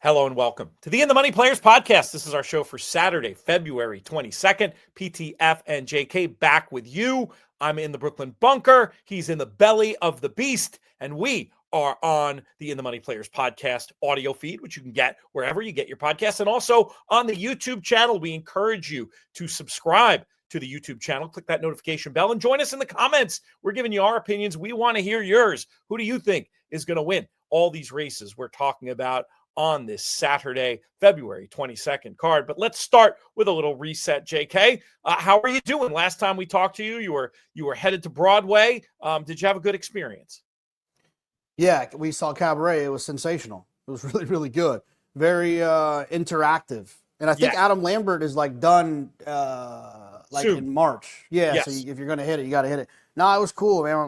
Hello and welcome to the In the Money Players podcast. This is our show for Saturday, February 22nd. PTF and JK back with you. I'm in the Brooklyn bunker. He's in the belly of the beast. And we are on the In the Money Players podcast audio feed, which you can get wherever you get your podcasts. And also on the YouTube channel. We encourage you to subscribe to the YouTube channel. Click that notification bell and join us in the comments. We're giving you our opinions. We want to hear yours. Who do you think is going to win all these races we're talking about on this Saturday, February 22nd card? But let's start with a little reset, JK. How are you doing? Last time we talked to you, you were headed to Broadway. Did you have a good experience? Yeah, we saw Cabaret. It was sensational. It was really, really good. Very interactive. And I think Adam Lambert is done soon. In March. Yeah, yes. So if you're going to hit it, you got to hit it. No, it was cool, man.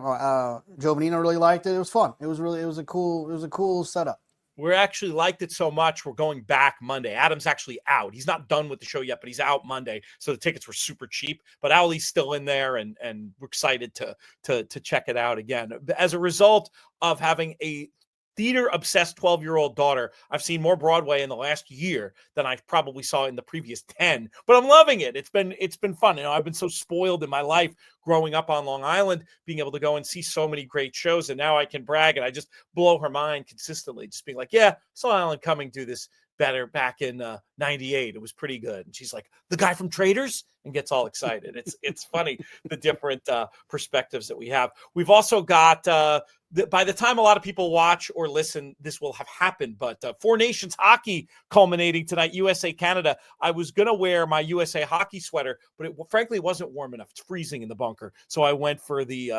Joe Bonino really liked it. It was fun. It was a cool setup. We actually liked it so much, we're going back Monday. Adam's actually out. He's not done with the show yet, but he's out Monday. So the tickets were super cheap. But Owlie's still in there, and we're excited to check it out again. As a result of having a theater-obsessed 12-year-old daughter, I've seen more Broadway in the last year than I probably saw in the previous 10. But I'm loving it. It's been fun. You know, I've been so spoiled in my life growing up on Long Island, being able to go and see so many great shows, and now I can brag, and I just blow her mind consistently, just being like, yeah, saw Alan Cumming do this better back in 98. It was pretty good. And she's like, the guy from Traders, and gets all excited. It's funny, the different perspectives that we have. We've also got by the time a lot of people watch or listen, this will have happened, but Four Nations hockey culminating tonight, USA Canada. I was gonna wear my USA hockey sweater, but it frankly wasn't warm enough. It's freezing in the bunker, so I went for the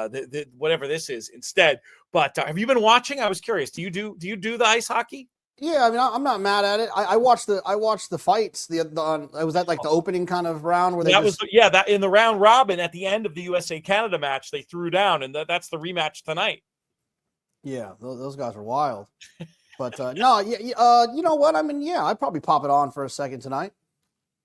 whatever this is instead. But have you been watching? I was curious. Do you do the ice hockey? Yeah, I mean, I'm not mad at it. I watched the fights. Was that like the opening kind of round where that in the round robin at the end of the USA Canada match they threw down, and that's the rematch tonight. Yeah, those guys are wild. But no, you know what? I mean, yeah, I'd probably pop it on for a second tonight.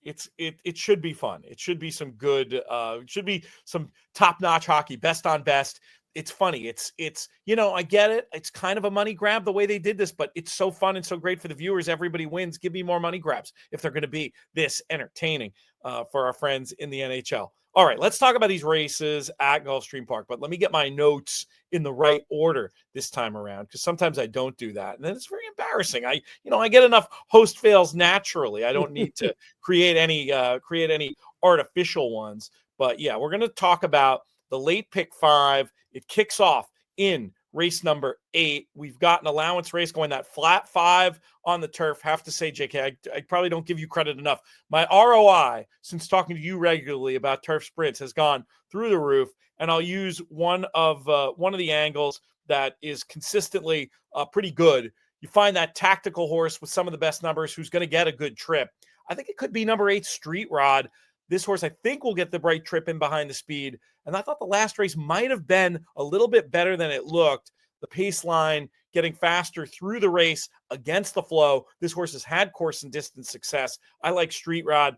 It should be fun. It should be some good. It should be some top-notch hockey, best on best. It's funny. It's I get it. It's kind of a money grab the way they did this, but it's so fun and so great for the viewers. Everybody wins. Give me more money grabs if they're going to be this entertaining for our friends in the NHL. All right, let's talk about these races at Gulfstream Park, but let me get my notes in the right order this time around, because sometimes I don't do that, and then it's very embarrassing. I get enough host fails naturally. I don't need to create any artificial ones. But yeah, we're going to talk about the late pick 5. It kicks off in race number 8. We've got an allowance race going that flat 5 on the turf. Have to say, JK, I probably don't give you credit enough. My ROI, since talking to you regularly about turf sprints, has gone through the roof. And I'll use one of the angles that is consistently pretty good. You find that tactical horse with some of the best numbers who's going to get a good trip. I think it could be number 8, Street Rod. This horse, I think, will get the right trip in behind the speed. And I thought the last race might have been a little bit better than it looked. The pace line getting faster through the race against the flow. This horse has had course and distance success. I like Street Rod.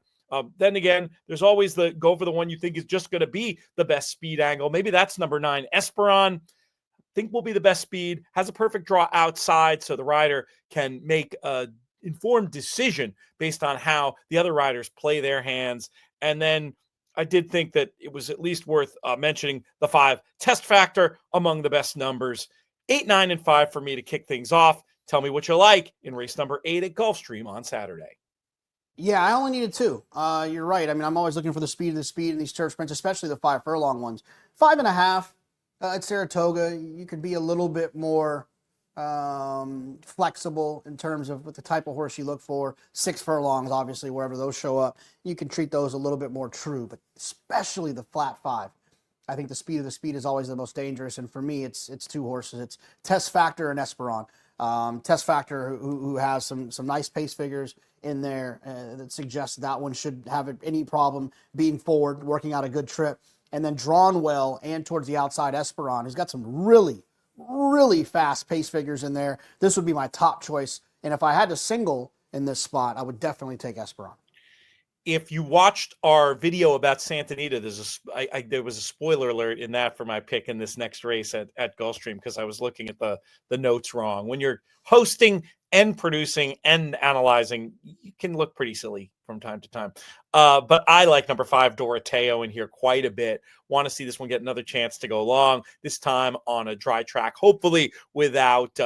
Then again, there's always the go for the one you think is just going to be the best speed angle. Maybe that's number 9, Esperon. I think will be the best speed. Has a perfect draw outside, so the rider can make a informed decision based on how the other riders play their hands. And then I did think that it was at least worth mentioning the 5, Test Factor, among the best numbers. 8, 9, and 5 for me to kick things off. Tell me what you like in race number 8 at Gulfstream on Saturday. Yeah, I only needed 2. You're right. I mean, I'm always looking for the speed in these turf sprints, especially the 5 furlong ones. 5.5 at Saratoga, you could be a little bit more flexible in terms of what the type of horse you look for. 6 furlongs, obviously, wherever those show up, you can treat those a little bit more true, but especially the flat 5. I think the speed is always the most dangerous, and for me, it's 2 horses. It's Test Factor and Esperon. Test Factor, who has some nice pace figures in there that suggests that one should have any problem being forward, working out a good trip, and then drawn well and towards the outside, Esperon. He's got some really fast pace figures in there. This would be my top choice. And if I had to single in this spot, I would definitely take Esperon. If you watched our video about Santa Anita, there was a spoiler alert in that for my pick in this next race at Gulfstream, because I was looking at the notes wrong. When you're hosting and producing and analyzing, you can look pretty silly from time to time. But I like number 5, Doroteo, in here quite a bit. Want to see this one get another chance to go long, this time on a dry track, hopefully without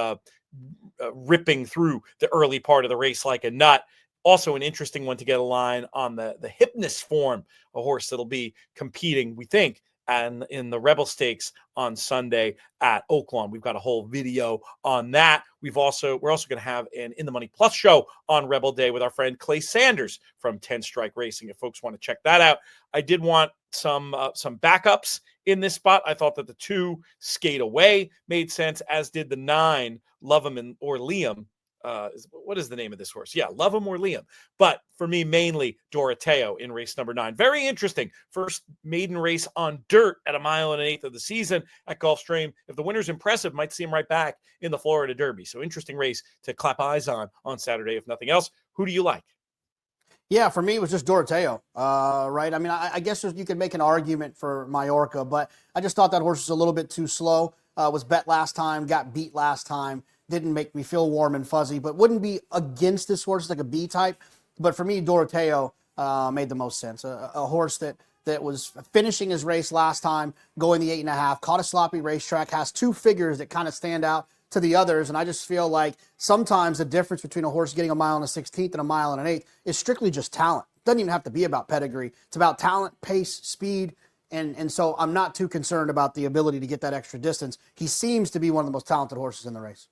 ripping through the early part of the race like a nut. Also an interesting one to get a line on the Hypnus form, a horse that'll be competing, we think, and in the Rebel Stakes on Sunday at Oaklawn. We've got a whole video on that. We're also going to have an In the Money Plus show on Rebel Day with our friend Clay Sanders from 10 Strike Racing, if folks want to check that out. I did want some backups in this spot. I thought that the 2 Skate Away made sense, as did the 9 Love 'em or Liam. What is the name of this horse? Yeah, Love 'em or Liam. But for me, mainly Doroteo in race number 9. Very interesting. First maiden race on dirt at 1.125 miles of the season at Gulfstream. If the winner's impressive, might see him right back in the Florida Derby. So interesting race to clap eyes on Saturday, if nothing else. Who do you like? Yeah, for me, it was just Doroteo, right? I mean, I guess you could make an argument for Majorca, but I just thought that horse was a little bit too slow. Was bet last time, got beat last time, didn't make me feel warm and fuzzy, but wouldn't be against this horse like a B type. But for me, Doroteo made the most sense. A horse that was finishing his race last time, going the 8.5, caught a sloppy racetrack, has 2 figures that kind of stand out to the others. And I just feel like sometimes the difference between a horse getting 1.16 and 1.125 is strictly just talent. It doesn't even have to be about pedigree. It's about talent, pace, speed. And so I'm not too concerned about the ability to get that extra distance. He seems to be one of the most talented horses in the race.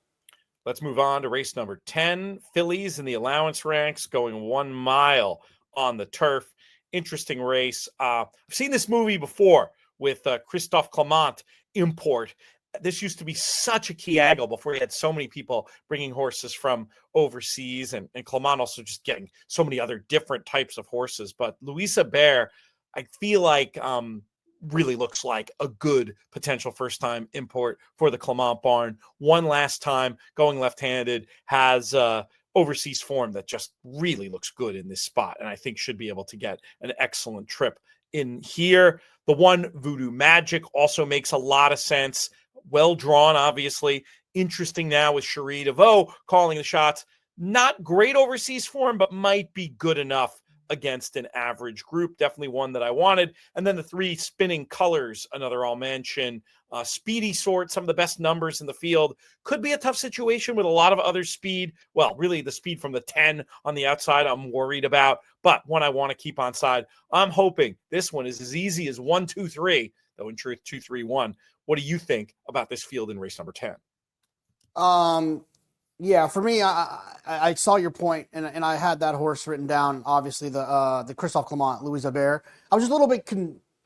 Let's move on to race number 10. Fillies in the allowance ranks, going 1 mile on the turf. Interesting race. I've seen this movie before with Christophe Clement import. This used to be such a key angle before you had so many people bringing horses from overseas, and Clement also just getting so many other different types of horses. But Louisa Bear, I feel like really looks like a good potential first-time import for the Clement barn. One last time going left-handed, has overseas form that just really looks good in this spot, and I think should be able to get an excellent trip in here. The 1 Voodoo Magic also makes a lot of sense. Well drawn, obviously. Interesting now with Cherie DeVoe calling the shots. Not great overseas form, but might be good enough against an average group. Definitely one that I wanted. And then the 3 Spinning Colors, another I'll mention. Speedy sort, some of the best numbers in the field. Could be a tough situation with a lot of other speed. Well, really the speed from the 10 on the outside I'm worried about, but one I want to keep on side. I'm hoping this one is as easy as 1, 2, 3, though in truth 2, 3, 1. What do you think about this field in race number 10? Yeah, for me, I saw your point, and I had that horse written down. Obviously, the Christophe Clement, Louisa Bear. I was just a little bit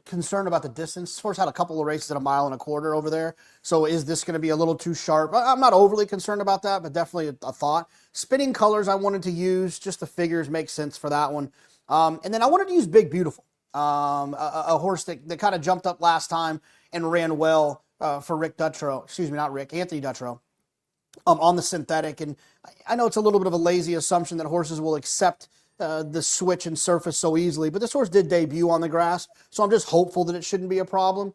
concerned about the distance. This horse had a couple of races at 1.25 miles over there. So is this going to be a little too sharp? I'm not overly concerned about that, but definitely a thought. Spinning Colors I wanted to use, just the figures make sense for that one. And then I wanted to use Big Beautiful, a horse that kind of jumped up last time and ran well for Rick Dutrow. Excuse me, not Rick, Anthony Dutrow. On the synthetic. And I know it's a little bit of a lazy assumption that horses will accept the switch and surface so easily, but this horse did debut on the grass, so I'm just hopeful that it shouldn't be a problem.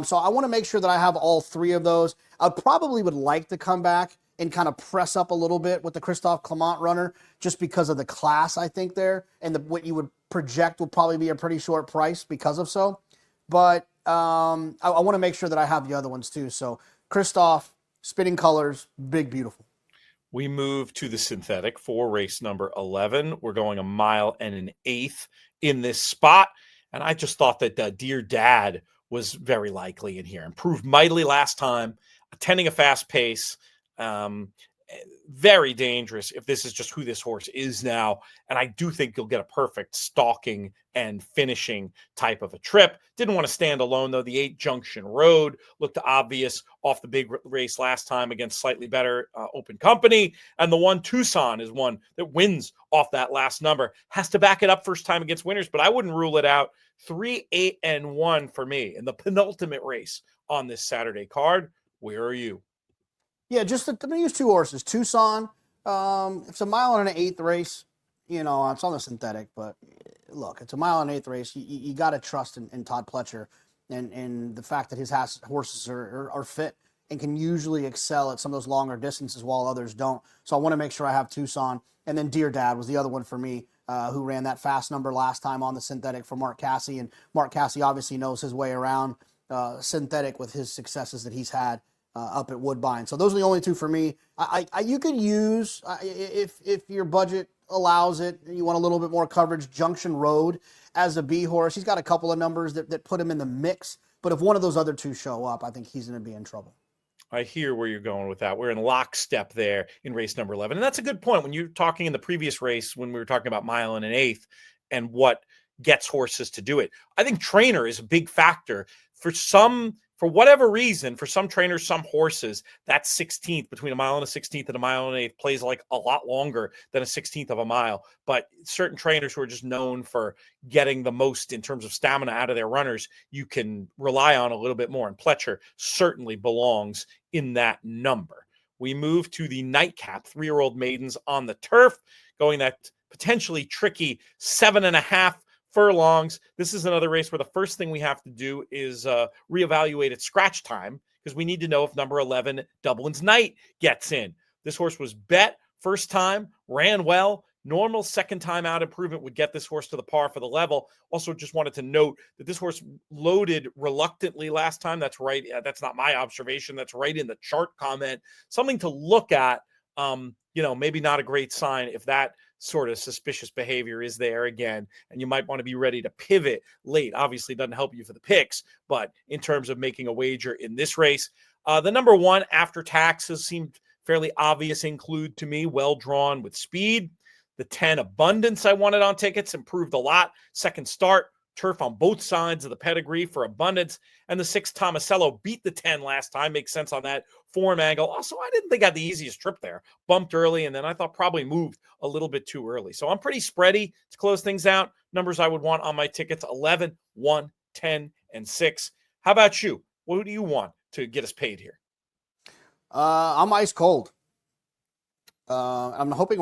So I want to make sure that I have all 3 of those. I probably would like to come back and kind of press up a little bit with the Christophe Clement runner, just because of the class, I think, there, and what you would project will probably be a pretty short price because of so. But I want to make sure that I have the other ones too. So Christophe, Spinning Colors, Big Beautiful. We move to the synthetic for race number 11. We're going 1.125 miles in this spot. And I just thought that Dear Dad was very likely in here. Improved mightily last time, attending a fast pace. Very dangerous if this is just who this horse is now. And I do think you'll get a perfect stalking and finishing type of a trip. Didn't want to stand alone, though. The 8 Junction Road looked obvious off the big race last time against slightly better open company. And the 1 Tucson is one that wins off that last number. Has to back it up first time against winners, but I wouldn't rule it out. 3, 8, and 1 for me in the penultimate race on this Saturday card. Where are you? Yeah, I'm going to use 2 horses. Tucson, it's 1.125 mile race. You know, it's on the synthetic, but look, it's 1.125 mile race. You got to trust in Todd Pletcher and the fact that his horses are fit and can usually excel at some of those longer distances while others don't. So I want to make sure I have Tucson. And then Dear Dad was the other one for me, who ran that fast number last time on the synthetic for Mark Casse. And Mark Casse obviously knows his way around synthetic with his successes that he's had up at Woodbine. So those are the only two for me. You could use, if your budget allows it, you want a little bit more coverage, Junction Road as a B horse. He's got a couple of numbers that put him in the mix. But if one of those other two show up, I think he's going to be in trouble. I hear where you're going with that. We're in lockstep there in race number 11. And that's a good point. When you're talking in the previous race, when we were talking about mile and an eighth and what gets horses to do it, I think trainer is a big factor. For whatever reason, for some trainers, some horses, that 16th, between a mile and a 16th and a mile and an eighth, plays like a lot longer than a 16th of a mile. But certain trainers who are just known for getting the most in terms of stamina out of their runners, you can rely on a little bit more. And Pletcher certainly belongs in that number. We move to the nightcap, 3-year-old maidens on the turf, going that potentially tricky 7.5 furlongs. This is another race where the first thing we have to do is reevaluate its scratch time, because we need to know if number 11, Dublin's Night, gets in. This horse was bet first time, ran well. Normal second time out improvement would get this horse to the par for the level. Also just wanted to note that this horse loaded reluctantly last time. That's right. That's not my observation. That's right in the chart comment. Something to look at. Maybe not a great sign if that sort of suspicious behavior is there again, and you might want to be ready to pivot late. Obviously doesn't help you for the picks, but in terms of making a wager in this race, the number 1 After Taxes seemed fairly obvious include to me, well drawn with speed. The 10 Abundance I wanted on tickets, improved a lot. Second start, turf on both sides of the pedigree for Abundance. And the 6 Tomasello beat the 10 last time. Makes sense on that form angle. Also, I didn't think I had the easiest trip there. Bumped early, and then I thought probably moved a little bit too early. So I'm pretty spready to close things out. Numbers I would want on my tickets: 11, 1, 10, and 6. How about you? What do you want to get us paid here? I'm ice cold. I'm hoping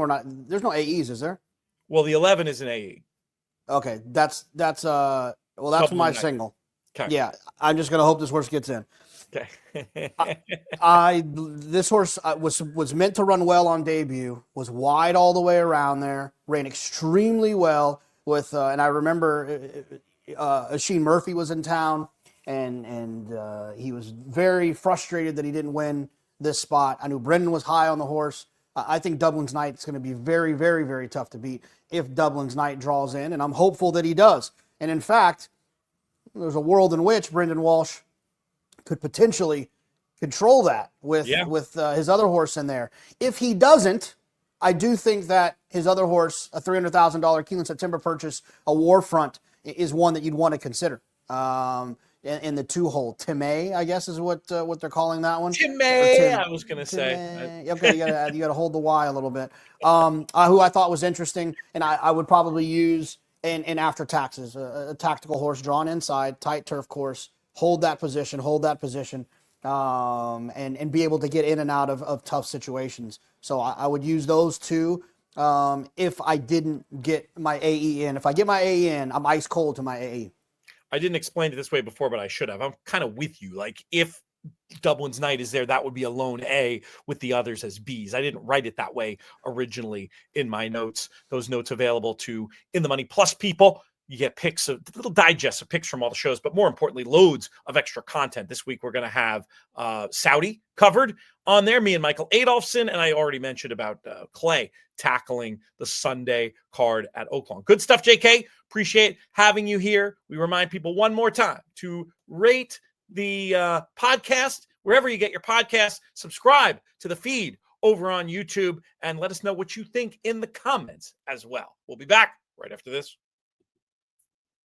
there's no AEs, is there? Well, the 11 is an AE. Okay, that's my single. Okay. Yeah, I'm just gonna hope this horse gets in. Okay. This horse was meant to run well on debut. Was wide all the way around there. Ran extremely well with, and I remember Sheen Murphy was in town, and he was very frustrated that he didn't win this spot. I knew Brendan was high on the horse. I think Dublin's Night is going to be very, very, very tough to beat if Dublin's Night draws in, and I'm hopeful that he does. And in fact, there's a world in which Brendan Walsh could potentially control that with his other horse in there. If he doesn't, I do think that his other horse, a $300,000 Keeneland September purchase, a Warfront, is one that you'd want to consider. In the 2-hole, Timay, I guess is what they're calling that one. Timay, I was going to say. Okay, you got to hold the Y a little bit. Who I thought was interesting, and I would probably use in After Taxes, a tactical horse drawn inside, tight turf course, hold that position, and be able to get in and out of tough situations. So I would use those two. If I didn't get my AE in, if I get my AE in, I'm ice cold to my AE. I didn't explain it this way before, but I should have. I'm kind of with you. Like, if Dublin's Night is there, that would be a lone A with the others as Bs. I didn't write it that way originally in my notes. Those notes available to In the Money Plus people. You get picks, a little digest of picks from all the shows, but more importantly, loads of extra content. This week, we're going to have Saudi covered on there, me and Michael Adolphson, and I already mentioned about Clay tackling the Sunday card at Oaklawn. Good stuff, JK. Appreciate having you here. We remind people one more time to rate the podcast wherever you get your podcasts. Subscribe to the feed over on YouTube, and let us know what you think in the comments as well. We'll be back right after this.